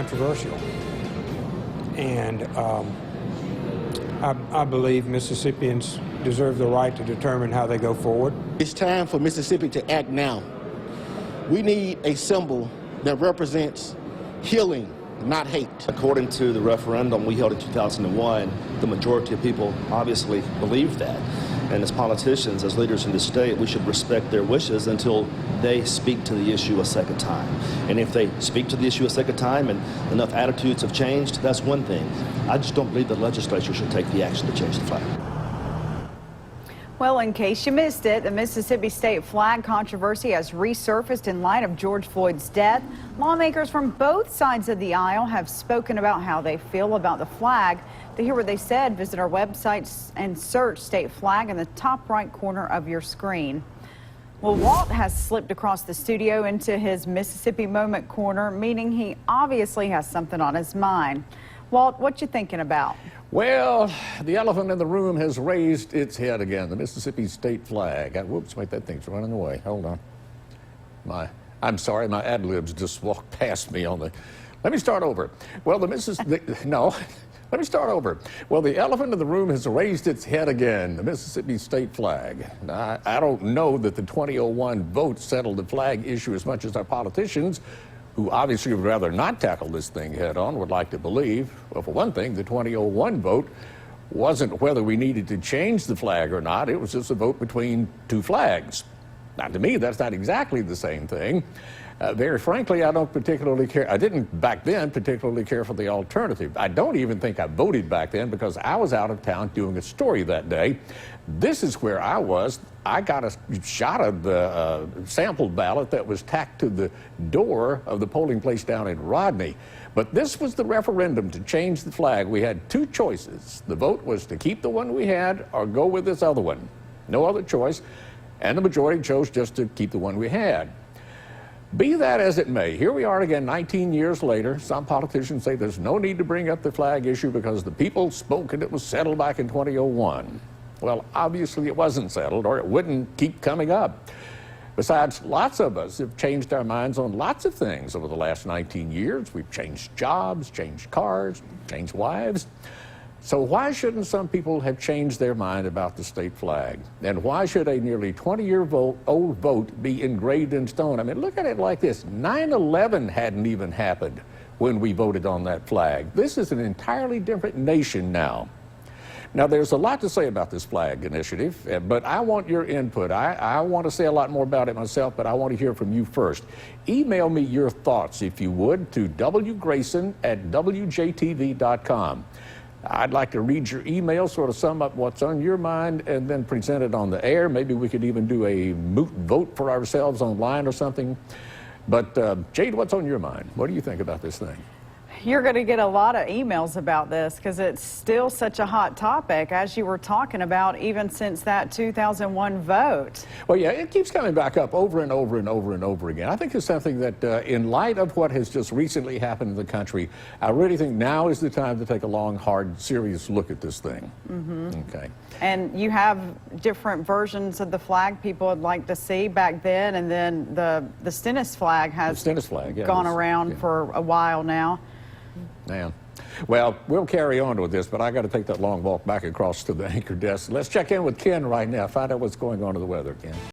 controversial. And I believe Mississippians deserve the right to determine how they go forward. It's time for Mississippi to act now. We need a symbol that represents healing, not hate. According to the referendum we held in 2001, the majority of people obviously believed that. And as politicians, as leaders in the state, we should respect their wishes until they speak to the issue a second time. And if they speak to the issue a second time and enough attitudes have changed, that's one thing. I just don't believe the legislature should take the action to change the flag. Well, in case you missed it, the Mississippi state flag controversy has resurfaced in light of George Floyd's death. Lawmakers from both sides of the aisle have spoken about how they feel about the flag. To hear what they said, visit our website and search state flag in the top right corner of your screen. Well, Walt has slipped across the studio into his Mississippi Moment corner, meaning he obviously has something on his mind. Walt, what you thinking about? Well, the elephant in the room has raised its head again, the Mississippi state flag. Whoops, wait, that thing's running away. Hold on. I'm sorry, my ad-libs just walked past me on the... Let me start over. Well, let me start over. Well, the elephant in the room has raised its head again, the Mississippi state flag. Now, I don't know that the 2001 vote settled the flag issue as much as our politicians, who obviously would rather not tackle this thing head on, would like to believe. Well, for one thing, the 2001 vote wasn't whether we needed to change the flag or not. It was just a vote between two flags. Now, to me, that's not exactly the same thing. Very frankly, I don't particularly care. I didn't back then particularly care for the alternative. I don't even think I voted back then because I was out of town doing a story that day. This is where I was. I got a shot of the sample ballot that was tacked to the door of the polling place down in Rodney. But this was the referendum to change the flag. We had two choices. The vote was to keep the one we had or go with this other one. No other choice. And the majority chose just to keep the one we had. Be that as it may, here we are again 19 years later. Some politicians say there's no need to bring up the flag issue because the people spoke and it was settled back in 2001. Well, obviously it wasn't settled or it wouldn't keep coming up. Besides, lots of us have changed our minds on lots of things over the last 19 years. We've changed jobs, changed cars, changed wives. So why shouldn't some people have changed their mind about the state flag? And why should a nearly 20-year-old vote be engraved in stone? I mean, look at it like this. 9/11 hadn't even happened when we voted on that flag. This is an entirely different nation now. Now, there's a lot to say about this flag initiative, but I want your input. I want to say a lot more about it myself, but I want to hear from you first. Email me your thoughts, if you would, to wgrayson@wjtv.com. I'd like to read your email, sort of sum up what's on your mind, and then present it on the air. Maybe we could even do a moot vote for ourselves online or something. But Jade, what's on your mind? What do you think about this thing? You're going to get a lot of emails about this because it's still such a hot topic, as you were talking about, even since that 2001 vote. Well, yeah, it keeps coming back up over and over and over and over again. I think it's something that, in light of what has just recently happened in the country, I really think now is the time to take a long, hard, serious look at this thing. Mm-hmm. Okay. And you have different versions of the flag people would like to see back then, and then the Stennis flag has gone around for a while now. Man. Well, we'll carry on with this, but I got to take that long walk back across to the anchor desk. Let's check in with Ken right now, find out what's going on to the weather, Ken.